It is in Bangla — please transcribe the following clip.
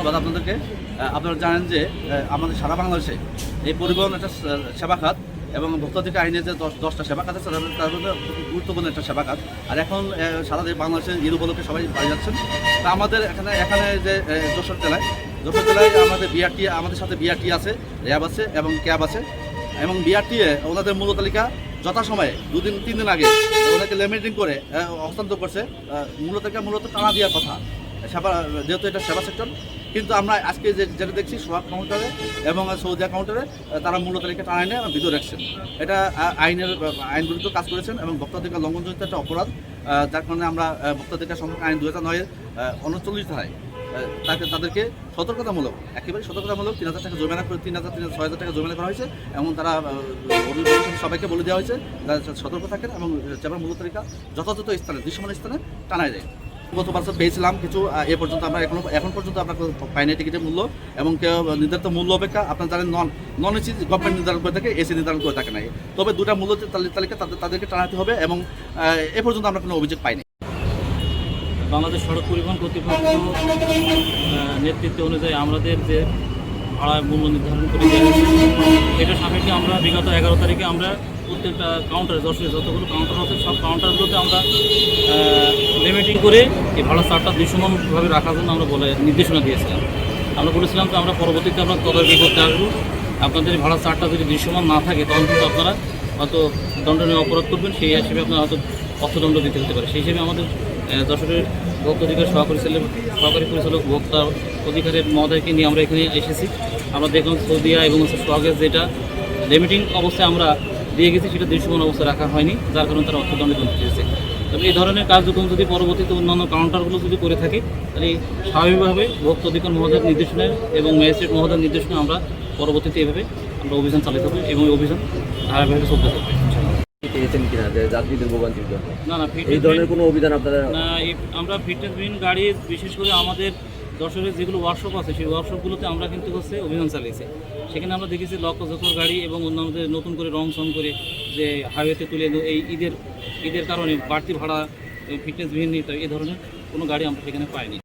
ধন্যবাদ আপনাদেরকে। আপনারা জানেন যে আমাদের সারা বাংলাদেশে এই পরিবহন একটা সেবা খাত এবং ভোক্তাধিকার আইনের যে 10টা সেবা খাত আছে তার মধ্যে গুরুত্বপূর্ণ একটা সেবা খাত। আর এখন সারা বাংলাদেশে ঈদ উপলক্ষে সবাই বাড়ি যাচ্ছেন। তা আমাদের এখানে যে যশোর জেলায় আমাদের বিআরটি, আমাদের সাথে বিআরটি আছে, র্যাব আছে এবং ক্যাব আছে এবং বিআরটিএ ওনাদের মূল্য তালিকা যথাসময়ে 2-3 দিন আগে ওনাকে লিমিটিং করে হস্তান্তর করছে। মূলত টানা দেওয়ার কথা সেবা, যেহেতু এটা সেবা সেক্টর। কিন্তু আমরা আজকে যেটা দেখছি সোহাগ কাউন্টারে এবং সৌদিয়া কাউন্টারে তারা মূল্য তালিকা টানা এনে বিদ্যুৎ রাখছেন। এটা আইন বিরুদ্ধ কাজ করেছেন এবং ভোক্তাধিকার লঙ্ঘনজনিত একটা অপরাধ, যার কারণে আমরা ভোক্তাধিকার সংরক্ষণ আইন 2009-এর 39 ধারায় তাদেরকে সতর্কতামূলক, একেবারে সতর্কতামূলক 3,000 টাকা জরিমানা করে 6,000 টাকা জরিমানা করা হয়েছে এবং তারা সবাইকে বলে দেওয়া হয়েছে সতর্ক থাকেন এবং যেমন মূল্য তালিকা যথাযথ স্থানে, দৃশ্যমান স্থানে টানায় যায়। গত বছর পেয়েছিলাম কিছু, এ পর্যন্ত আমরা এখন পর্যন্ত আমরা পাইনি টিকিটের মূল্য এবং কেউ নির্ধারিত মূল্য অপেক্ষা আপনার জানেন নন এসি গভর্নমেন্ট নির্ধারণ করে থাকে, এসি নির্ধারণ করে থাকে না। তবে দুটা মূল্য তালিকা তাদেরকে টানাতে হবে এবং এ পর্যন্ত আমরা কোনো অভিযোগ পাইনি। বাংলাদেশ সড়ক পরিবহন কর্তৃপক্ষ নেতৃত্ব অনুযায়ী আমাদের যে ভাড়া মূল্য নির্ধারণ করে দেওয়া হয়েছে, এটা সাপেক্ষে আমরা বিগত 11 তারিখে আমরা প্রত্যেকটা কাউন্টারে যশোরে যতগুলো কাউন্টার আছে সব কাউন্টারগুলোতে আমরা লিমিটিং করে এই ভাড়া চার্টটা দৃশ্যমানভাবে রাখার জন্য আমরা নির্দেশনা দিয়েছিলাম। আমরা বলেছিলাম যে আমরা পরবর্তীতে আমরা তদারকি করতে আসবো, আপনাদের ভাড়া চার্টটা যদি দৃশ্যমান না থাকে তখন কিন্তু আপনারা হয়তো দণ্ডনীয় অপরাধ করবেন, সেই হিসেবে আপনারা হয়তো অর্থদণ্ড দিতে হতে পারে। সেই হিসেবে আমাদের যশোরের ভোক্তা অধিকার সহকারী পরিচালক ভোক্তা অধিকারের মহোদয়কে নিয়ে আমরা এখানে এসেছি। আমরা দেখলাম সৌদিয়া এবং সোহাগের যেটা লিমিটিং অবস্থায় আমরা দিয়ে গেছি সেটা দৃশ্যমান অবস্থায় রাখা হয়নি, যার কারণে তারা অর্থদণ্ড দিয়েছে। তবে এই ধরনের কার্যক্রম যদি পরবর্তীতে অন্যান্য কাউন্টারগুলো যদি করে থাকে তাহলে স্বাভাবিকভাবে ভোক্তা অধিকার মহোদয়ের নির্দেশনায় এবং ম্যাজিস্ট্রেট মহোদয়ের নির্দেশনায় আমরা পরবর্তীতে এভাবে আমরা অভিযান চালাতে হবে এবং এই অভিযান ধারাবাহিকভাবে চলতে থাকবে। পেয়েছেন কিনা যে যাত্রীদের ভোগান্তির জন্য না এই ধরনের কোনো অভিযান আপনারা? না, আমরা ফিটনেসবিহীন গাড়ি বিশেষ করে আমাদের যশোরের যেগুলো ওয়ার্কশপ আছে সেই ওয়ার্কশপগুলোতে আমরা কিন্তু অভিযান চালিয়েছি। সেখানে আমরা দেখেছি লক্ষ গাড়ি এবং অন্যান্যদের নতুন করে রং করে যে হাইওয়েতে তুলে এই ঈদের কারণে বাড়তি ভাড়া ফিটনেসবিহীন এই ধরনের কোনো গাড়ি আমরা সেখানে পাইনি।